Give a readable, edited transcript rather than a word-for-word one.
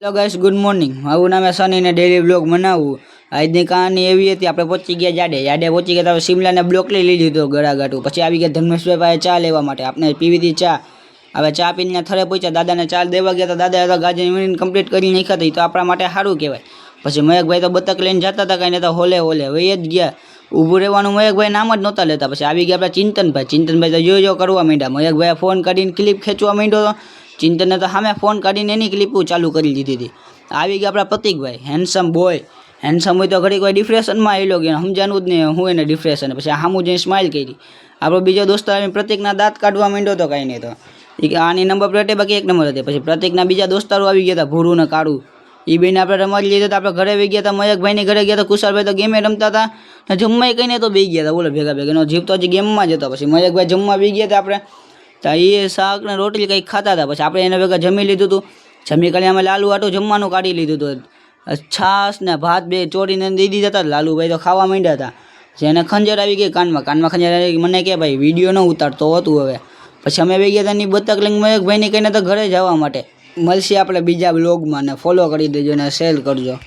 Hello guys, good morning. મારું નામ સની ને ડેલી બ્લોગ બનાવું. આજની કહાની એવી હતી, આપણે પહોંચી ગયા જાડે પહોંચી ગયા તો શિમલાને બ્લોક લઈ લીધી હતો ગળાગાટું. પછી આવી ગયા ધર્મેશભાઈ પાસે ચા લેવા માટે. આપણે પીવી હતી ચા. હવે ચા પીને થરે પહોંચ્યા, દાદાને ચા દેવા ગયા તો દાદા તો ગાજે કમ્પ્લીટ કરી નાખ્યા હતી. તો આપણા માટે સારું કહેવાય. પછી મયકભાઈ તો બતક લઈને જતા હતા, કાંઈ નહીં તો હોલે વહી જ ગયા. ઊભું રહેવાનું મયકભાઈ નામ જ નહોતા લેતા. પછી આવી ગયા આપણા ચિંતનભાઈ તો જો કરવા માંડ્યા. મયકભાઈએ ફોન કાઢીને ક્લિપ ખેંચવા માંડ્યો હતો. ચિંતનને તો સામે ફોન કાઢીને એની ક્લિપો ચાલુ કરી દીધી હતી. આવી ગયા આપણા પ્રતિકભાઈ, હેન્ડસમ બોય. હેન્ડસમ હોય તો ઘડી કોઈ ડિપ્રેશનમાં આવેલો કે સમજાનું જ નહીં હું એને ડિપ્રેશન. પછી સામું જઈને સ્માઇલ કરી. આપણો બીજો દોસ્ત આવીને પ્રતિકના દાંત કાઢવા માંડ્યો હતો, કાંઈ નહીં તો આની નંબર પ્લેટે બાકી એક નંબર હતી. પછી પ્રતિકના બીજા દોસ્તારો આવી ગયા હતા, ભૂરું ને કાળું. એ બેને આપણે રમાડી લીધા હતા. આપણે ઘરે આવી ગયા હતા, મયકભાઈની ઘરે ગયા હતા. કુશાલભાઈ તો ગેમે રમતા હતા ને જમવાય કહીને તો બે ગયા હતા. બોલો ભેગા એનો જીવ તો હજી ગેમમાં જ હતો. પછી મયકભાઈ જમવા બી ગયા હતા. આપણે તો એ શાક ને રોટલી કંઈક ખાતા હતા. પછી આપણે એને ભેગા જમી લીધું હતું. જમી કરી અમે લાલુ આટું જમવાનું કાઢી લીધું હતું. છાશ ને ભાત બે ચોરીને દઈ દીધા હતા. લાલુભાઈ તો ખાવા માંડ્યા હતા. પછી એને ખંજર આવી ગઈ કાનમાં ખંજર આવી ગઈ. મને કે ભાઈ વિડીયો ન ઉતારતો હતું. હવે પછી અમે બે ગયા હતા, એની બતક લઈને મયકભાઈને કહીને તો ઘરે જવા માટે. મળશે આપણે બીજા બ્લોગમાં, ને ફોલો કરી દેજો ને શેર કરજો.